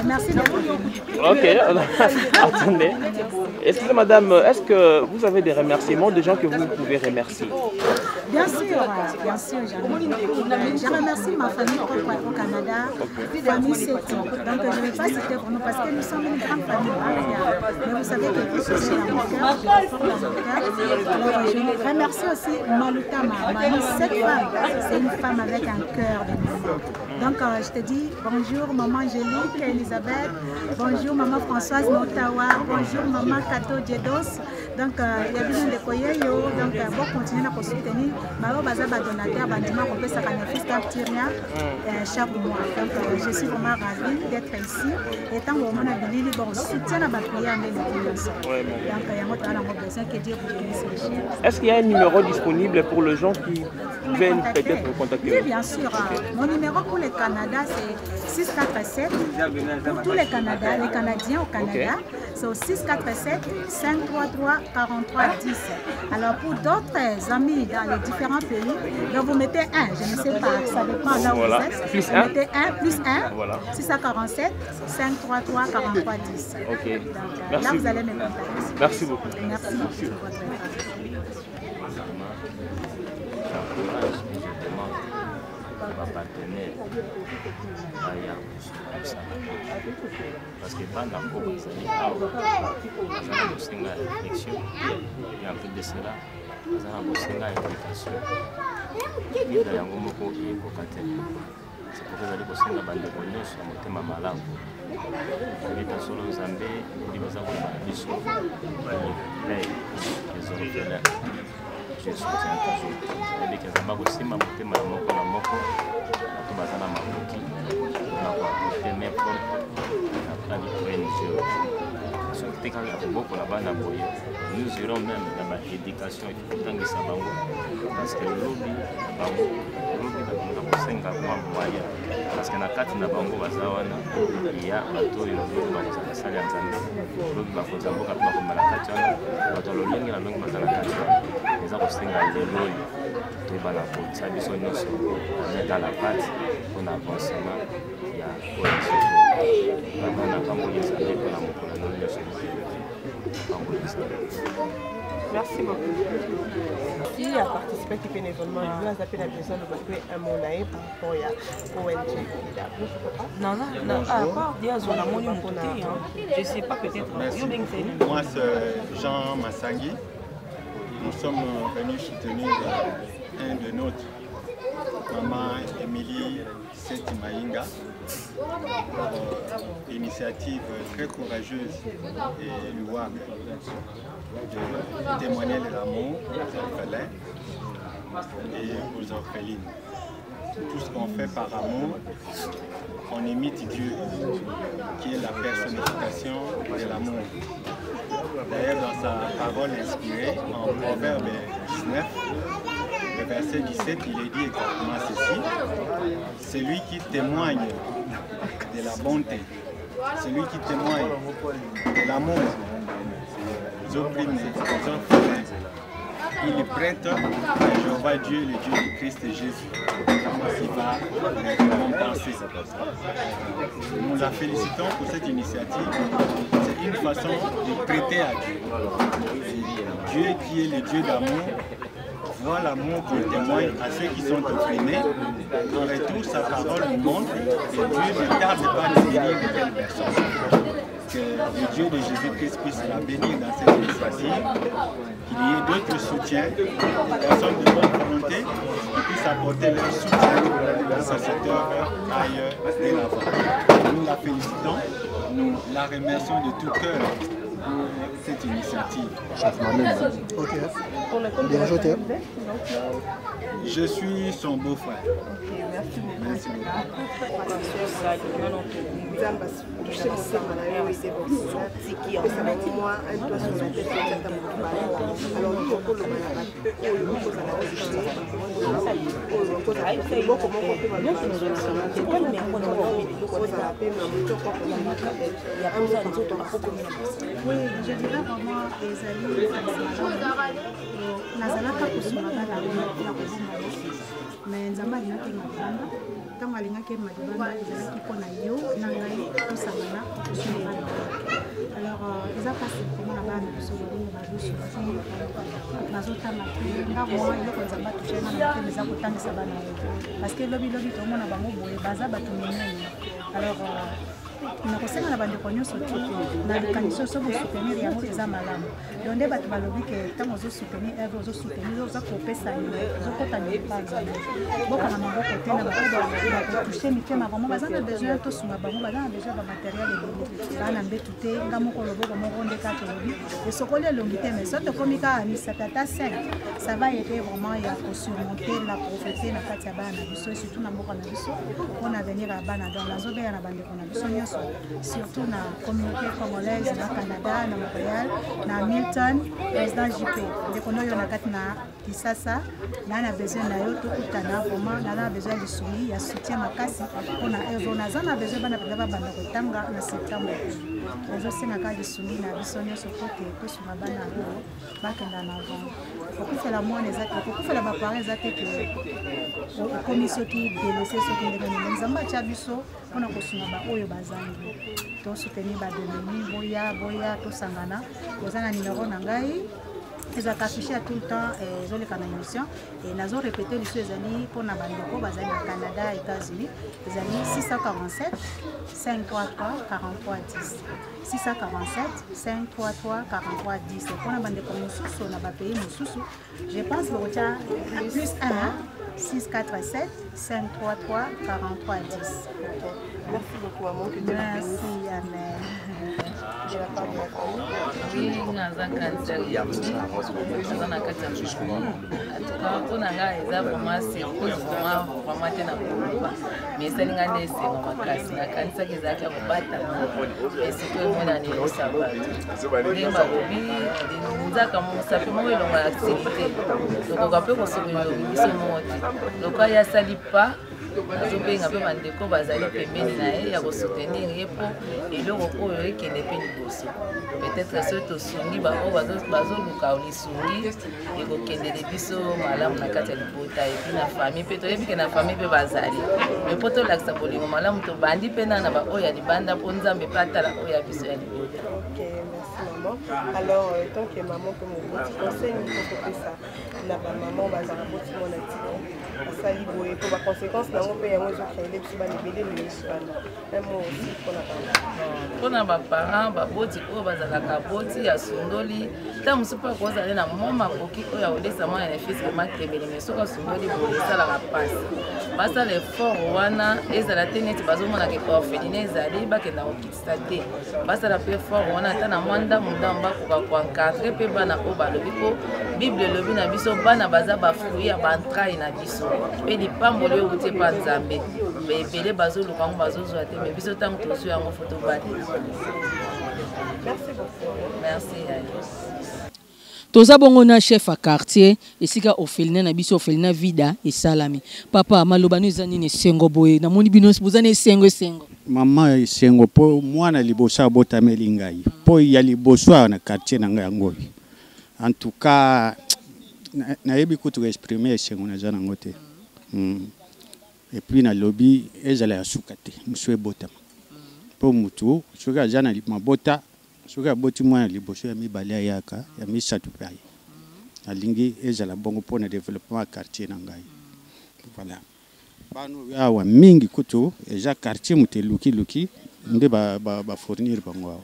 Merci beaucoup.
Ok, attendez. Excusez madame, est-ce que vous avez des remerciements de gens que vous pouvez remercier?
Bien sûr, je remercie ma famille au Canada, famille Seti. Donc je ne vais pas citer pour nous parce que nous sommes une grande famille. Mais vous savez que tout ceci est dans mon cœur, Alors je remercie aussi Maluta Mamani. Cette femme, c'est une femme avec un cœur de maman. Donc je te dis bonjour maman Angélique, Elisabeth, bonjour maman Françoise Notawa, bonjour maman Kato Diedos. Donc il y a besoin de Koyeyo, donc pour continuer à soutenir. Bao baza ba donateur bandima ko pesa ka fils d'Artiria chaque mois. Donc je suis vraiment ravie d'être ici et tant que mona bilili bon soutien à ba prière mais donc il y a moi dans mon besoin que Dieu vous bénisse.
Est-ce qu'il y a un numéro disponible pour les gens qui viennent peut-être vous contacter?
Oui, bien sûr. Mon numéro pour le Canada c'est 647. Pour tous les Canadiens au Canada, c'est 647 533 43 10. Alors pour d'autres amis dans les différents pays, donc vous mettez 1, je ne sais pas, ça dépend là où vous êtes.
Plus
vous mettez 1 plus 1, 647 533 43 10.
Ok.
Donc,
merci.
Là vous allez me contacter.
Merci beaucoup.
Merci pour votre
partenaire parce que pendant que vous avez une réflexion et en plus de cela vous avez une implication il y a un moment où il faut c'est pour que vous ayez une bande de connaissances sur le thème malamu et dans solo Zambé il vous a les orphelins je soutiens toujours avec les amas aussi ma beauté ma moko na moko to bazana makoki na kwa teme porte na la ONG sur tekanga beaucoup na bana boye nous irons même dans la éducation il faut tangisa bango parce que lobby bango na kusenga kwa moya parce que na kati na bango bazawana ya bato yo ba kusala nzambe lobby ba kozamboka pa ko malakati wana bato lolingi na longo bazala kati eza kusenga lelo to bana ko sabiso nyonso dans la pâte
pour l'avancement il y a
Merci beaucoup. Qui a participé à l'événement, il a appelé la personne de un mot par rapport à ONG.
Non, à part dire que je ne sais pas peut-être.
Moi, c'est Jean Massangui. Nous sommes venus soutenir un de nôtres, maman Émilie Setimaïnga. Initiative très courageuse et louable de témoigner de l'amour aux orphelins et aux orphelines. Tout ce qu'on fait par amour, on imite Dieu, qui est la personnification de l'amour. D'ailleurs, dans sa parole inspirée, en Proverbe 19, le verset 17, il est dit exactement ceci: celui qui témoigne de la bonté, celui qui témoigne de l'amour aux opprimés, aux orphelins, il est prête à Jéhovah Dieu, le Dieu du Christ et Jésus, qui va les récompenser. Nous la félicitons pour cette initiative. C'est une façon de prêter à Dieu. Dieu qui est le Dieu d'amour, voit l'amour qu'il témoigne à ceux qui sont opprimés. En retour, sa parole nous montre que Dieu ne tarde pas de bénir de telles personnes. Que le Dieu de Jésus-Christ puisse la bénir dans cette initiative, qu'il y ait d'autres soutiens, des personnes de bonne volonté qui puissent apporter leur soutien dans cette œuvre ailleurs dès l'avant. Nous la félicitons, nous la remercions de tout cœur pour cette initiative. Je suis son beau-frère. Merci
Oui, je dirais vraiment les alliés nazalaka kosungaka na mais nzambe alingaki mabanda ntango alingaki mabanda ezalaki mpona yo na ngai tosangana kosungaka alors eza kasi komona bana na biso balingi bazosuti nazotanga te ntango mwa eloko nzambe atushanga na motema eza kotangisa bana yo parce que lobilobi tomona bango boye baza bato minene alors nakosenga na bandeko nyonso te na likanisi so bosoutenir yango eza malamu yo nde bato balobi ke ntango ozosoutenir eve ozosoutenir oza kopesa yo ozokota lipanza boka na maboko te na bakotouche mitema bango baza na besoin tosunga bango baza na besoin bamateriel ebele baa na mbetu te nga moko loboko moko nde kaka lobi esokoli elongi te mais so tokomi kaka misata ata 5 ça va aider vraiment ya kosurmonter la pauvreté na kati ya bana na biso et surtout na mboka na biso mpona avenir ya bana donc nazobeya na bandeko na biso nyonso surtout na communauté congolaise na Canada, na Montréal, na Milton, président JP. Ndeko noyo na kati na Kisasa, na besoin na yo tokutana vraiment na besoin de soutien, ya soutien makasi mpona evo naza na besoin bana pela banda kotanga na septembre. Ezosenga kaka lisuni na biso nyonso po ke tosunga bana yango bakenda na avant. Okufela mwana eza te, okufela bapare eza te ke okomi soki delese soki ndenge nini nzambe atya biso mpona kosunga baoyo bazangi tosoutenir bademini boya tosangana oza na numero na ngai ezalaka affiché à tout le temps ezoleka na émission et nazo répété liso ezali mpona bandeko bazali na Canada, États-Unis ezali 647 533 43 10 647 533 43 10 mpona bandeko mosusu na bapays mosusu je pense kotia plus 1 647 533 43 10.
Merci beaucoup, maman.
Merci, amen.
De la part de la famille.
Oui, naza na kati ya mshukuru. Atuka mpona ngai eza vraiment surprise vraiment te na koloba. Mais esalinga nde esengo makasi nakanisaki ezalaki ya kobatama esiko emona nelisa bato ndenge balobi nzaka mosapi moko elongo ya activité tokoka mpe kosokola elongi biso moko te lokola ye asali pa azobenga mpe bandeko bazali pembeni na ye ya kosoutenir ye mpo eloko oyo ekende mpe liboso peut-être soki tosungi baoyo bazoluka lisungi ekokendele biso malamu na kati ya libota epi na famille mpe toyebi ke na famille mpe bazali me mpo tolakisa bolingo malamu tobandi mpe na baoyo ya libanda mpo nzambe mpe atala oyo ya biso ya libota.
Alors, tant que maman peut me dire, conseil, il faut que ça, la maman va s'en rapporter mon activité. Ça libre pour la conséquence, là on peut y avoir des gens qui sont les même moi aussi pour la parole.
Pour les parents, baboti o bazalaka boti ya sundoli, ta musupa ko zale na mama koki o ya odesa mwana na fils ma tebele mais soka sundoli bo sala la passe. Basa le fort wana ezala teneti bazomona ke orpheline ezali bakenda okitisa te. Basa la pe fort wana ta na mwanda mundamba ko kwa encadrer pe bana o balobi ko Bible lobi na biso bana baza bafuyi ya bantrai na biso. Pe lipambo leo uti pa nzambe bebele bazoluka ngo bazozwa te mais biso tango tozu yango foto bali.
Merci beaucoup.
Merci.
Toza bongo na chef à quartier esika orphelinat na biso orphelinat vida esalami. Papa maloba no ezani ne sengo boye na moni bino bozane sengo.
Mama sengo po mwana libosa botameli ngai. Po ya libosa na quartier na ngai ngoi. En tout cas na yebi kutu exprimer sengo na jana ngote. Et puis na lobby ezala ya sukate muswe botama. Po mutu soka jana mabota soka boti mwana liboso ya mibale yaka ya misatu pe. Alingi ezala bongo pona développement quartier na ngai. Voilà. Bano yawa mingi kutu eja quartier muté luki nde ba fournir bango.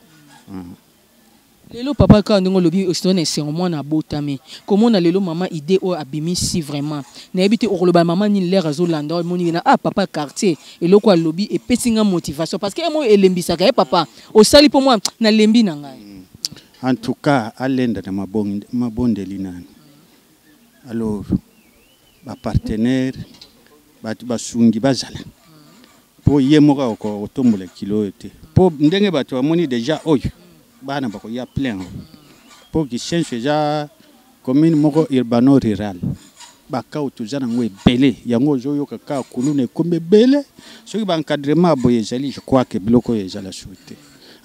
Lelo papa ka ndongo lobi ostone c'est mwana botame. Comment na lelo maman idée o abimi si vraiment. Na ebité o loba maman ni l'air azolanda moni na papa quartier eloko a lobi et petinga motivation parce que mo elembisa ka papa o sali pour moi na lembi na ngai.
En tout cas alenda na mabondeli nani. Alors ba partenaire ba sungi bazala. Po yemoka ko otombola kilo ete. Po ndenge bato amoni déjà oyo. Bana bako ya plein pour qui change déjà commune moko urbano rural baka utuzana ngwe belé yango zoyo kaka kulune kombe belé soki ba encadrement boye jali je crois que biloko ye jala souté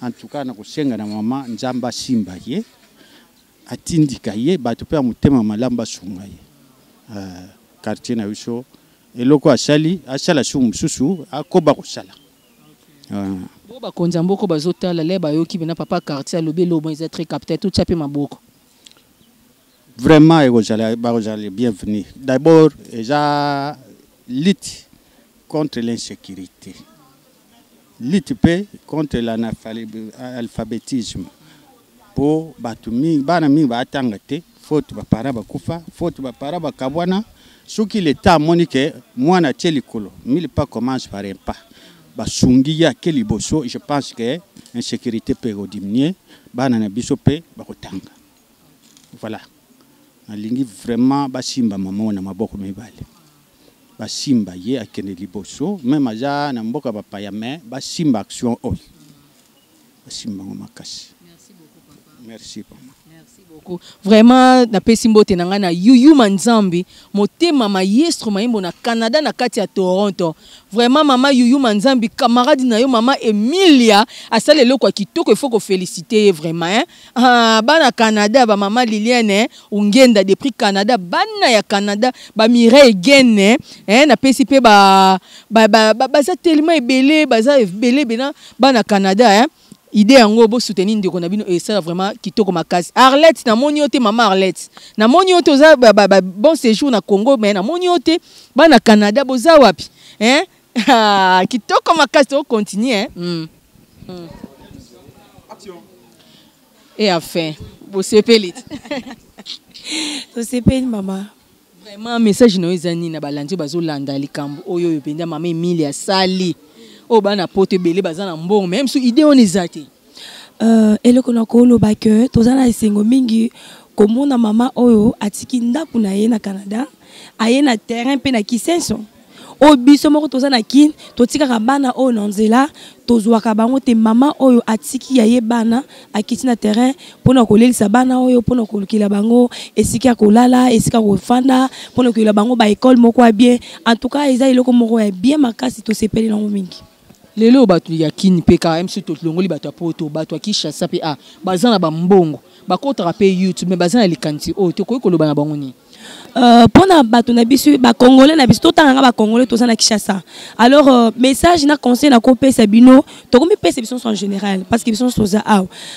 en tout cas na kusenga na mama nzamba simba ye atindika ye bato pe mutema malamba sunga ye quartier na biso eloko asala susu akoba kosala.
Boba konzamboko bazotala leba yoki bena papa quartier lobe lobo ils très capté tout chapé maboko.
Vraiment les bienvenus. D'abord déjà lutte contre l'insécurité. Lutte contre l'alphabétisme. Pour batumi bana mi ba tangate faute ba para ba kufa faute ba para ba kabwana soki l'état monique mwana tchelikolo mille pas commence par un pas. Basungi ya keliboso je pense que insécurité peut diminuer bana na biso pe bakotanga. Voilà. Alingi vraiment basimba mama na maboko mibale. Basimba ye akene liboso même aja na mboka papa ya mais basimba action oil. Basimba makasi.
Merci beaucoup papa.
Merci papa.
Merci beaucoup. Vraiment na pesimbote na ngana yuyu manzambi motema maestro maimbo na Canada na kati ya Toronto. Vraiment mama yuyu manzambi camarade na yo mama Emilia asale lelo kwa kitoko il faut ko féliciter vraiment hein. Bana Canada ba mama Liliane ungenda depuis Canada bana ya Canada ba Mireille Gene hein na pesipe ba za tellement ebele baza ebele bena bana Canada hein. Idée yango bo soutenir ndeko na bino et ça vraiment kitoko makasi. Arlette na moni ote mama Arlette. Na moni ote za bon séjour na Congo mais na moni ote bana Canada boza wapi hein? Kitoko makasi on continue hein.
Action.
Et enfin, bo sepeli.
To sepeli mama.
Vraiment message no ezani na balandi bazolanda likambo oyo yo penda mama Emilia sali. Oh bana pote belé bazana mbongo même sous idée on ezati
eloko na ko loba que tozana esengo mingi komona mama oyo atiki ndaku na ye na Canada aye na terrain pe na kisenso o biso moko toza na kin totikaka bana oyo na nzela tozwaka bango te mama oyo atiki ya ye bana akiti na terrain mpona kolelisa bana oyo mpona kolukila bango esika kolala esika kofanda mpona kolukila bango ba école moko ya bien en tout cas eza eloko moko ya bien makasi tosepeli nango mingi
lelo bato ya kini pe ka MC tolongoli bato ya poto bato ya Kinshasa pe bazana ba mbongo bakotaka pe YouTube mais bazana likanti o te koyi koloba na bango ni
pona bato na biso ba congolais na biso totanga ba congolais toza na Kinshasa alors message na conseil na kopesa bino to komi pesa biso en général parce que biso soza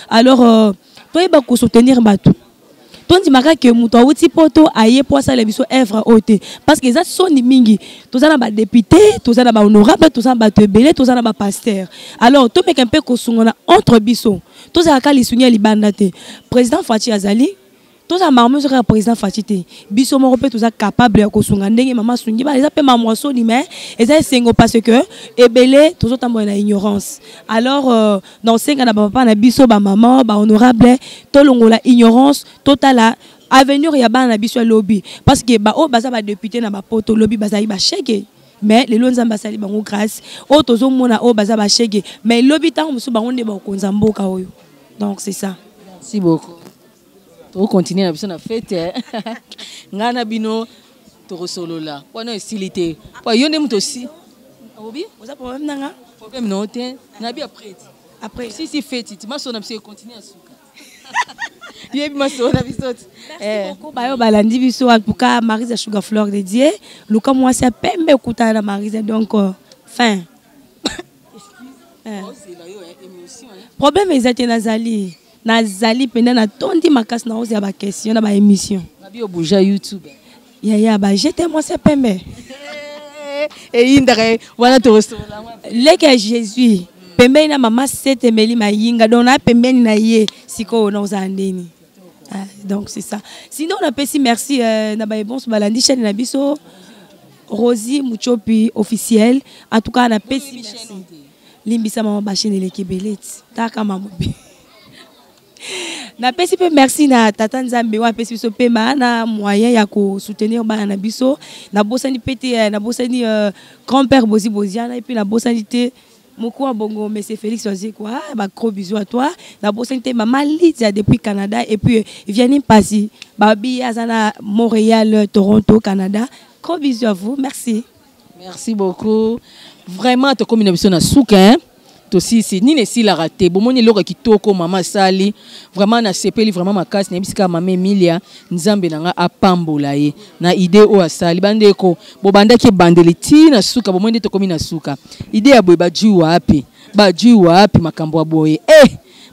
alors toyeba ko soutenir bato tondi makake muto awuti poto aye po asala biso œuvre ote parce que ça soni mingi toza na ba député toza na ba honorable toza na ba tebele toza na ba pasteur alors to meka mpe ko sungona entre biso toza ka lisunya libanda te président Fachi azali toza marmo sur le président Fachi te biso moko pe toza capable ya ko sunga ndenge mama sungi ba eza pe mamwa soni mais eza sengo parce que ebele tozo tambola na ignorance alors dans senga na papa na biso ba maman ba honorable to longola ignorance totala avenir ya bana na biso lobby parce que ba o baza ba député na ba poto lobby baza ba cheke mais les lois ambassades bango grâce o tozo mona o baza ba cheke mais lobby tango musu bango nde ba konza mboka oyo donc c'est ça.
Merci beaucoup. To continuer na biso na fête ngana bino to resolola wana estilité pa yonde muto si obi
oza problème nanga
problème non te na bi après si fête tu maso na biso continuer à suka yebi maso na biso
beaucoup bayo balandi biso en tout cas Marisa Sugar Fleur de Dieu luka moi c'est pembe kutana na Marisa donc fin problème ezate nazali nazali penda na tondi makasi na ozi ya ba question na ba émission
na bio bouja YouTube
ya ba j'étais moi c'est pembe
et indare wana to restaurant
leke Jésus pembe na mama sete meli mayinga donc na pembe na ye siko na ozandeni donc c'est ça sinon on appelle si merci na ba bon balandi chaîne na biso Rosie Muchopi officiel en tout cas on appelle si merci limbisa mama ba chaîne lekebeleti taka mama na pesi pe merci na tata Nzambe wa pesi biso pe na moyen ya ko soutenir bana na biso na bosani pete na bosani grand-père Bozi Boziana et puis na bosani te moko wa bongo monsieur Félix Ozi quoi ba gros bisous à toi na bosani te maman Lydia depuis Canada et puis Vianney Pasi babi azana Montréal Toronto Canada gros bisous à vous merci
beaucoup vraiment te comme une biso na souka hein aussi c'est ni si la raté bon moni loka kitoko mama sali vraiment na sepeli vraiment makasi na bisika mama Emilia Nzambe nanga apambola ye na idée o asali bandeko bo bandaki bandeli ti na suka bo moni to komi na suka idée ya boy baji wapi makambo ya boye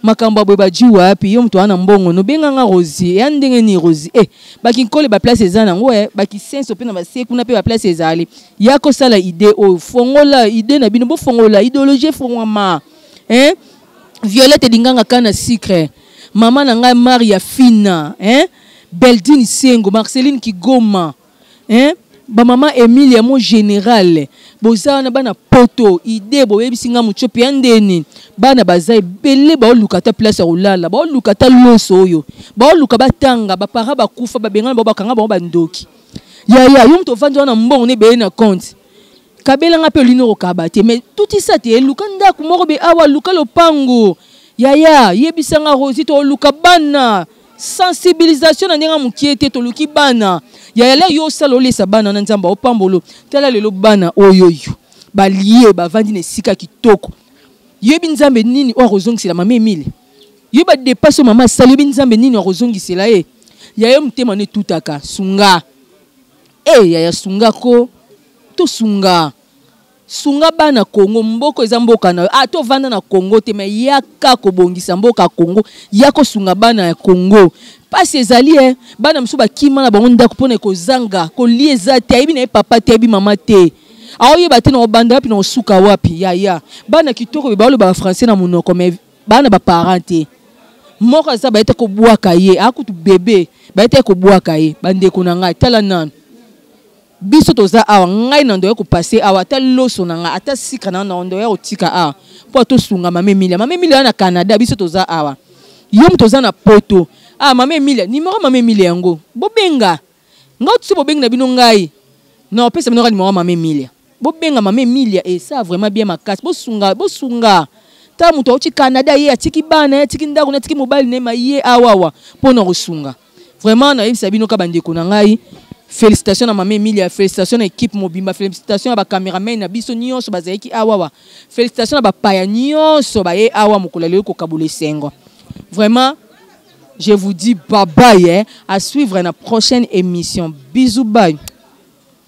makambo ya boy baji wapi yo mtu ana mbongo no benganga Rosie ya ndenge ni Rosie bakinkole ba place ezana ngo baki senso pe na base kuna pe ba place ezali yako sala idée o fongola idée na bino bo fongola idéologie fongwama Violette dinganga kana secret mama na ngai Maria Fina Beldine Sengo Marceline Kigoma ba mama Emilia mo général boza na bana poto idée bo yebisinga muchopi andeni bana bazai belé ba lukata place olala ba lukata loso oyo ba luka batanga ba para ba kufa ba bengana ba bakanga ba bandoki ya yum to vandi na mbongo ne be na compte kabela nga pe lino kabate mais tout ça te luka ndako moko be awa luka lopango ya yebisanga Rosie to luka bana sensibilisation na ndenga mukiete to luki bana ya yo salole sa bana na Nzamba opambolo tala lelo bana oyoyo balie bavandi ne sika kitoko yebi Nzambe nini o rozongisela mama Emile yeba dépasse mama sali yebi Nzambe nini o rozongisela ya yo mtema ne tutaka sunga ya sunga ko to sunga bana Congo mboko eza mboka na to vanda na Congo te mais yaka ko bongisa mboka Congo yako sunga bana ya Congo pasi ezali bana msuba kima na bango ndako pona ko zanga ko lieza te ayibi na papa te ayibi mama te aoyeba te na obanda wapi na osuka wapi ya bana kitoko ba ba français na monoko mais bana ba parent te moko za ba ete ko bwaka ye akutu bébé ba ete ko bwaka ye bande ko na ngai tala nan biso toza awa ngai na ndoya ko passer awa ta loso na nga ata sika na ndoya otika a po to sunga mama Emilia na Canada biso toza awa yom toza na poto mama Emilia numéro mama Emilia yango bobenga nga otsi bobenga na bino ngai na opesa bino numéro mama Emilia bobenga mama Emilia et ça vraiment bien makasi bosunga ta muto au Canada ye atiki bana atiki ndako atiki mobile ne ma ye awawa pona kosunga vraiment na yebisa bino ka bandeko na ngai. Félicitations à maman Emilia, félicitations à l'équipe Mobimba, félicitations à la caméraman, à Biso Nyonso, Bazaiki Awawa, félicitations à la Paya Nyonso, Baye Awa Mokolale Kokabule Sengo. Vraiment, je vous dis bye bye, à suivre la prochaine émission. Bisous, bye.